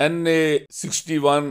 NA61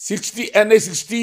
60 NA60